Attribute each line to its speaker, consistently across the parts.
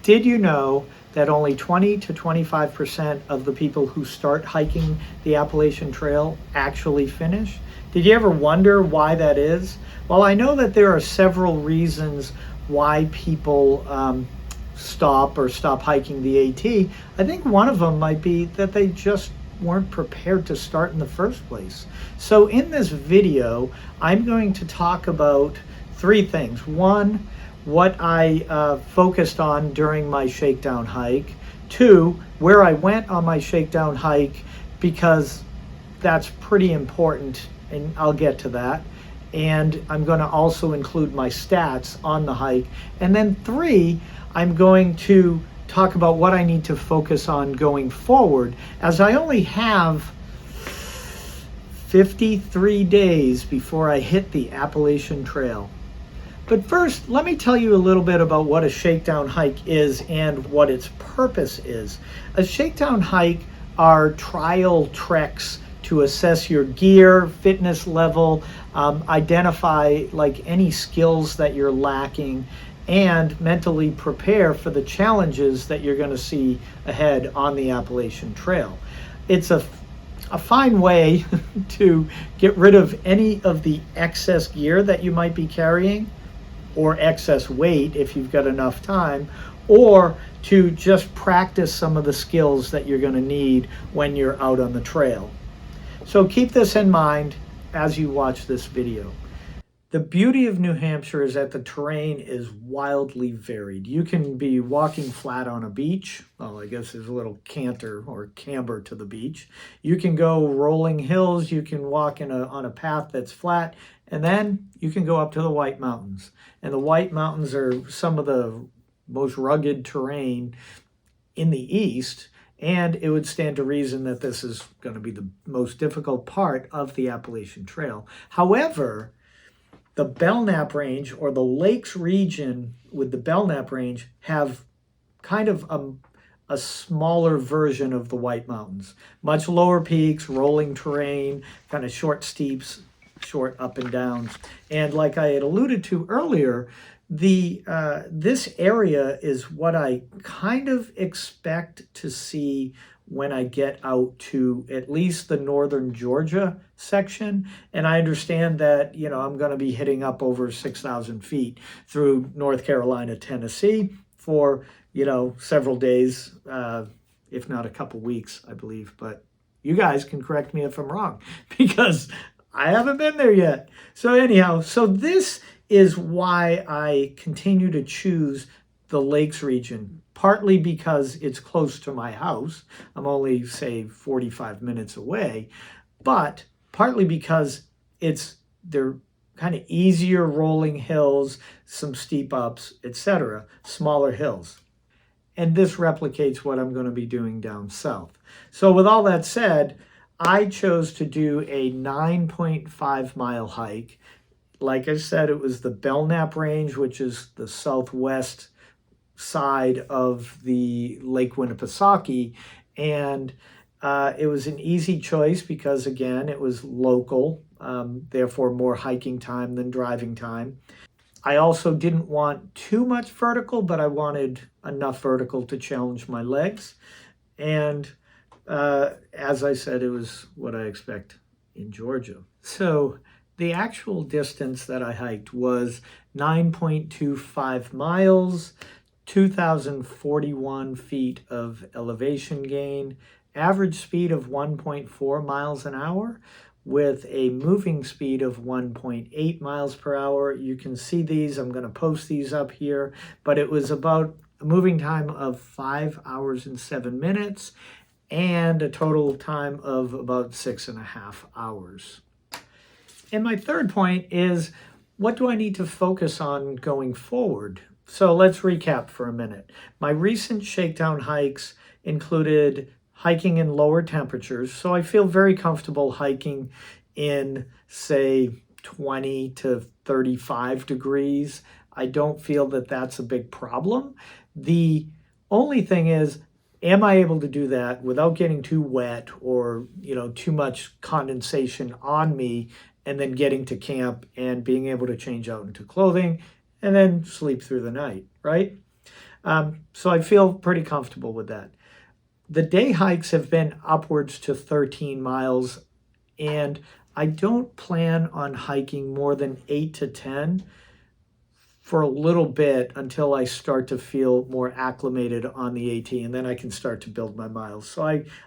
Speaker 1: Did you know that only 20 to 25% of the people who start hiking the Appalachian Trail actually finish? Did you ever wonder why that is? Well, I know that there are several reasons why people stop hiking the AT. I think one of them might be that they just weren't prepared to start in the first place. So in this video, I'm going to talk about three things. One, what I focused on during my shakedown hike. Two, where I went on my shakedown hike, because that's pretty important, and I'll get to that. And I'm going to also include my stats on the hike. And then three, I'm going to talk about what I need to focus on going forward, as I only have 53 days before I hit the Appalachian Trail. But first, let me tell you a little bit about what a shakedown hike is and what its purpose is. A shakedown hike are trial treks to assess your gear, fitness level, identify like any skills that you're lacking, and mentally prepare for the challenges that you're going to see ahead on the Appalachian Trail. It's a fine way to get rid of any of the excess gear that you might be carrying, or excess weight if you've got enough time, or to just practice some of the skills that you're going to need when you're out on the trail. So keep this in mind as you watch this video. The beauty of New Hampshire is that the terrain is wildly varied. You can be walking flat on a beach. Well, I guess there's a little canter or camber to the beach. You can go rolling hills. You can walk on a path that's flat. And then you can go up to the White Mountains. And the White Mountains are some of the most rugged terrain in the east. And it would stand to reason that this is going to be the most difficult part of the Appalachian Trail. However, the Belknap Range, or the Lakes region with the Belknap Range, have kind of a smaller version of the White Mountains. Much lower peaks, rolling terrain, kind of short steeps, short up and downs. And like I had alluded to earlier, this area is what I kind of expect to see when I get out to at least the northern Georgia section. And I understand that, I'm going to be hitting up over 6,000 feet through North Carolina, Tennessee for, several days, if not a couple weeks, I believe. But you guys can correct me if I'm wrong, because I haven't been there yet. So anyhow, so this is why I continue to choose the Lakes region, partly because it's close to my house. I'm only, say, 45 minutes away, but partly because they're kind of easier rolling hills, some steep ups, etc., smaller hills. And this replicates what I'm going to be doing down south. So with all that said, I chose to do a 9.5 mile hike. Like I said, it was the Belknap Range, which is the southwest side of the Lake Winnipesaukee. And it was an easy choice because, again, it was local, therefore more hiking time than driving time. I also didn't want too much vertical, but I wanted enough vertical to challenge my legs. And as I said, it was what I expect in Georgia. So the actual distance that I hiked was 9.25 miles, 2,041 feet of elevation gain, average speed of 1.4 miles an hour, with a moving speed of 1.8 miles per hour. You can see these. I'm going to post these up here, but it was about a moving time of 5 hours and 7 minutes and a total time of about 6.5 hours. And my third point is, what do I need to focus on going forward? So let's recap for a minute. My recent shakedown hikes included hiking in lower temperatures, so I feel very comfortable hiking in, say, 20 to 35 degrees. I don't feel that that's a big problem. The only thing is, am I able to do that without getting too wet or, too much condensation on me, and then getting to camp and being able to change out into clothing and then sleep through the night, right? So I feel pretty comfortable with that. The day hikes have been upwards to 13 miles, and I don't plan on hiking more than 8 to 10 for a little bit until I start to feel more acclimated on the AT, and then I can start to build my miles. So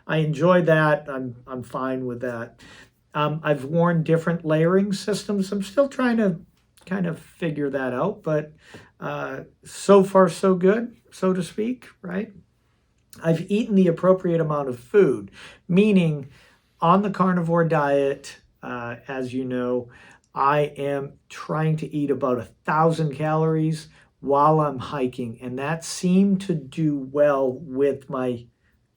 Speaker 1: I enjoy that. I'm fine with that. I've worn different layering systems. I'm still trying to kind of figure that out, but so far so good, so to speak, right? I've eaten the appropriate amount of food, meaning on the carnivore diet, as you know, I am trying to eat about 1,000 calories while I'm hiking, and that seemed to do well with my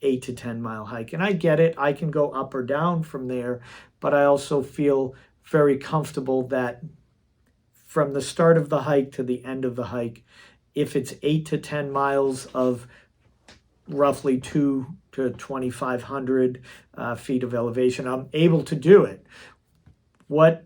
Speaker 1: 8 to 10 mile hike. And I get it, I can go up or down from there, but I also feel very comfortable that from the start of the hike to the end of the hike, if it's 8 to 10 miles of roughly 2 to 2,500 feet of elevation, I'm able to do it. What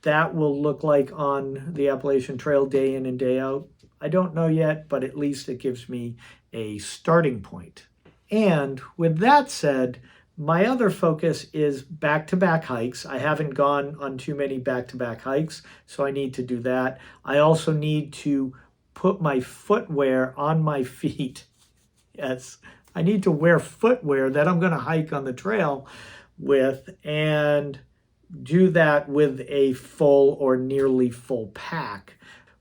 Speaker 1: that will look like on the Appalachian Trail day in and day out, I don't know yet, but at least it gives me a starting point. And with that said, my other focus is back-to-back hikes. I haven't gone on too many back-to-back hikes, so I need to do that. I also need to put my footwear on my feet. Yes, I need to wear footwear that I'm going to hike on the trail with, and do that with a full or nearly full pack.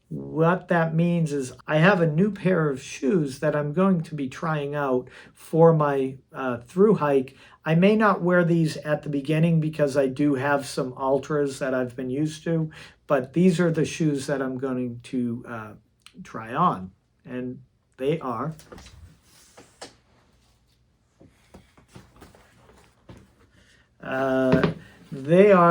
Speaker 1: What that means is I have a new pair of shoes that I'm going to be trying out for my thru hike. I may not wear these at the beginning because I do have some ultras that I've been used to, but these are the shoes that I'm going to try on, and they are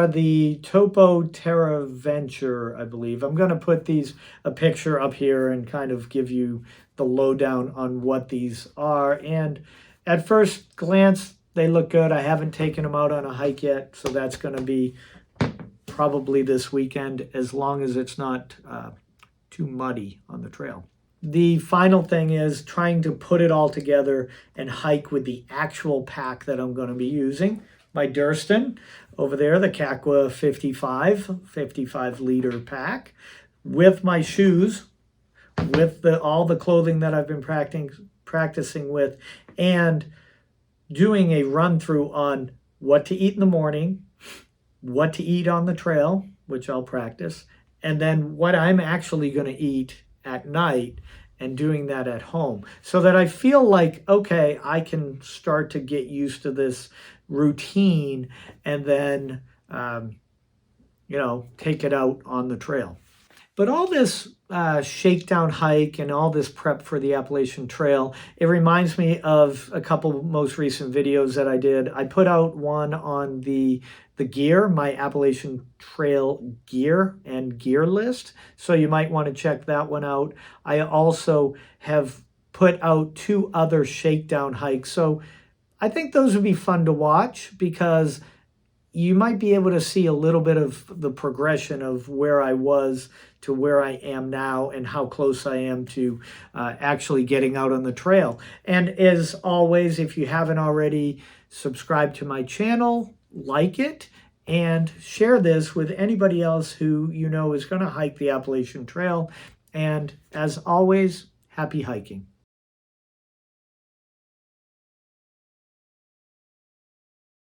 Speaker 1: the Topo Terraventure, I believe. I'm going to put a picture up here and kind of give you the lowdown on what these are. And at first glance, they look good. I haven't taken them out on a hike yet, so that's going to be probably this weekend, as long as it's not too muddy on the trail. The final thing is trying to put it all together and hike with the actual pack that I'm going to be using. My Durston over there, the Kakwa 55 liter pack, with my shoes, with all the clothing that I've been practicing with, and doing a run through on what to eat in the morning, what to eat on the trail, which I'll practice, and then what I'm actually going to eat at night, and doing that at home, so that I feel like, okay, I can start to get used to this routine, and then take it out on the trail. But all this shakedown hike and all this prep for the Appalachian Trail, it reminds me of a couple most recent videos that I did. I put out one on the gear, my Appalachian Trail gear and gear list, so you might want to check that one out. I also have put out 2 other shakedown hikes, so I think those would be fun to watch, because you might be able to see a little bit of the progression of where I was to where I am now, and how close I am to actually getting out on the trail. And as always, if you haven't already subscribed to my channel, like it, and share this with anybody else who you know is going to hike the Appalachian Trail. And as always, happy hiking.